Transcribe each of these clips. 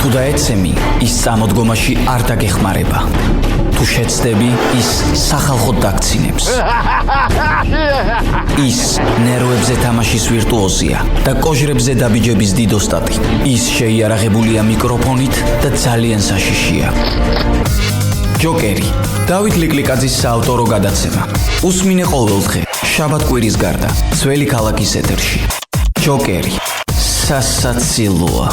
თუ დაეცემი, ის წამოდგომაში არ დაგეხმარება. თუ შეცდები, ის სახალხოდ დაგცინებს. ის ნერვებზე თამაშის ვირტუოზია და კოჟრებზე დაბიჯების დიდოსტატი. ის შეიარაღებულია მიკროფონით და ძალიან საშიშია. ჯოკერი, დავით ლიკლიკაძის საავტორო გადაცემა. უსმინე ყოველდღე, შაბათ-კვირის გარდა, ძველი ქალაქის ეთერში. ჯოკერი, სასაცილოა.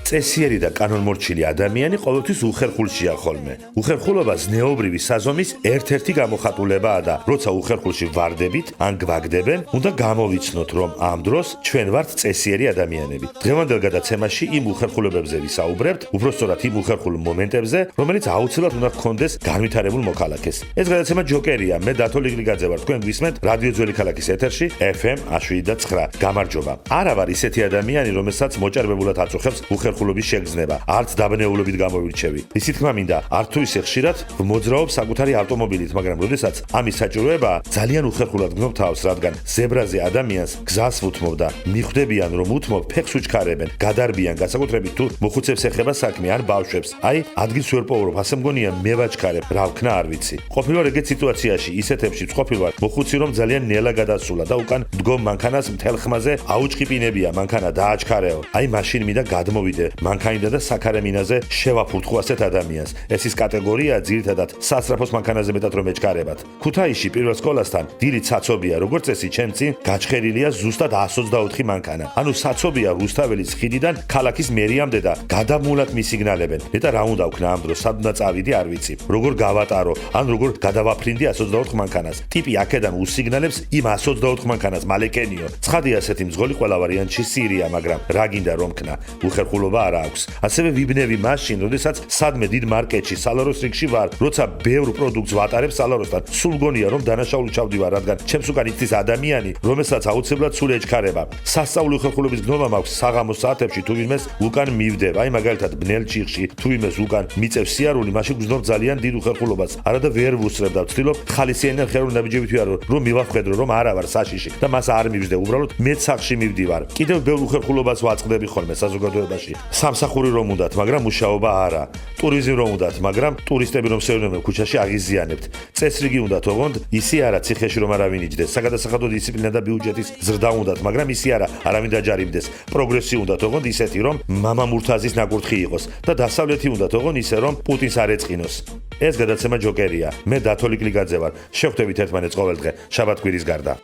წესიერი და კანონმორჩილი ადამიანი ყოველთვის უხერხულშია ხოლმე. უხერხულობა ზნეობრივი საზომის ერთ-ერთი გამოხატულებაა და როცა უხერხულში ვარდებით ან გვაგდებენ, უნდა გამოვიცნოთ, რომ ამ დროს ჩვენ ვართ წესიერი ადამიანები. დღევანდელ გადაცემაში იმ უხერხულებებზე ვისაუბრებთ, უпростоრად იმ უხერხულ მომენტებზე, რომელიც აუცილებლად უნდა გქონდეს განვითარებულ მოქალაქეს. ეს გადაცემა ჯოკერია, მე დათო ლიკლიკაძე ვარ, თქვენ გვისმენთ რადიო ძველი ქალაქის ეთერში FM 107.9. გამარჯობა. არა ვარ ისეთი ადამიანი, რომელსაც მოჭარბებულად აწუხებს უხერხულობის შეგრძნება, არც დაბნეულობით გამოვირჩევი. ისი თქმა მინდა, არ თუ ისე ხშირად მოძრაობ საკუთარი ავტომობილით, მაგრამ როდესაც ამის საჭიროებაა, ძალიან უხერხულად გნობ თავს, რადგან ზებრაზე ადამიანს გზას ვუთმობ და მიხვდებიან, რომ უთმობ, ფეხს უჩქარებენ, გადარბიან, განსაკუთრებით თუ მოხუცებს ეხება საქმე ან ბავშვებს. აი, ადგილს ვერ პოვრობ, ასე მგონია მე ვაჩქარებ, რა ვქნა არ ვიცი. ყოფილვარ ეგეთ სიტუაციაში, ისეთებშიც ყოფილვარ, მოხუცი რომ ძალიან ნელა გადასულა და უკან დგომ მანქანას მთელ ხმაზე აუჭყიპინებია, მანქანა დააჩქარეო. აი, მაშინ მინდა გადმოვიდე მანქანიდან და საქარემინაზე შევაფურთხო ასეთ ადამიანს. ეს ის კატეგორია ძირითადად სასწრაფოს მანქანაზე მეტად რომ ეჩქარებათ. ქუთაისში პირველ სკოლასთან დილით საცობია, როგორც წესი ჩემ წინ გაჩხერილია ზუსტად 124 მანქანა. ანუ საცობია რუსთაველის ხიდიდან ქალაქის მერიამდე და გადამულად მისიგნალებენ. ნეტა რა უნდა ვქნა ამ დროს, სად უნდა წავიდი არ ვიცი. როგორ გავატარო, ან როგორ გადავაფრინდი 124 მანქანას. ტიპი აქედან უსიგნალებს იმ 124 მანქანას მალეკენიო. ცხადია ასეთი მძღოლი ყველა ვარიანტში სირია, მაგრამ რა გინდა რომ ქნა? უხერხულობა არ აქვს. ასევე ვიბნევი მაშინ, როდესაც სადმე დიდ მარკეტში, სალაროს რიგში ვარ, როცა ბევრ პროდუქტს ვატარებ სალაროსთან. სულ გონია რომ დანაშაული ჩავდივარ, რადგან ჩემს უკან იცის ადამიანი, რომელსაც აუცილებლად სულ ეჩქარება. სასწაული უხერხულობის გნობა მაქვს საღამოს საათებში თუ ვინმეს უკან მივდებ. აი მაგალითად ბნელ ჩიხში თუ ვინმეს უკან მიწევს სიარული, მაშინ გზნობ ძალიან დიდ უხერხულობას. არადა ვერ ვუსწრებ და ვცდილობ ხალისიანი და ხერული ნაბიჯებით ვიარო, რომ მივახვედრო, რომ არა ვარ საშიში და მას არ მივждე, უბრალოდ მეც სახში მივდივარ. კიდევ ბევრ უხერხულობას ვაწყდები ხოლმე საზოგადოებაში. სამსახური რომ უნდათ, მაგრამ მუშაობა არა. ტურიზმი რომ უნდათ, მაგრამ ტურისტები რომ სეირნობენ ქუჩაში აღიზიანებთ. წესრიგი უნდათ, ოღონდ ისი არა ციხეში რომ არავინ იჯდეს. საგადასახადო დისციპლინა და ბიუჯეტის ზრდა უნდათ, მაგრამ ისი არა არავინ დაჯარიმდეს. პროგრესი უნდათ, ოღონდ ისეთი რომ მამა მურთაზის ნაკურთხი იყოს და დასავლეთი უნდათ, ოღონდ ისე რომ პუტინს არ ეწყინოს. ეს გადაცემა ჯოკერია. მე დათო ლიკლიკაძე ვარ. შევხვდებით ერთმანეთს ყოველდღე, შაბათ-კვირის გარდა.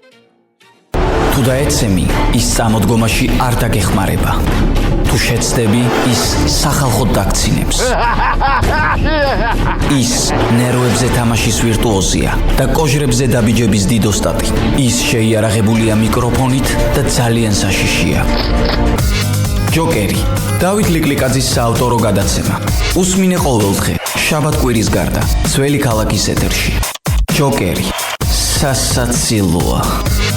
თუ დაეცემი, ის წამოდგომაში არ დაგეხმარება. თუ შეცდები, ის სახალხოდ დაგცინებს. ის ნერვებზე თამაშის ვირტუოზია და კოჟრებზე დაბიჯების დიდოსტატი. ის შეიარაღებულია მიკროფონით და ძალიან საშიშია. ჯოკერი, დავით ლიკლიკაძის საავტორო გადაცემა. უსმინე ყოველდღე, შაბათ-კვირის გარდა, ძველი ქალაქის ეთერში. ჯოკერი, სასაცილოა.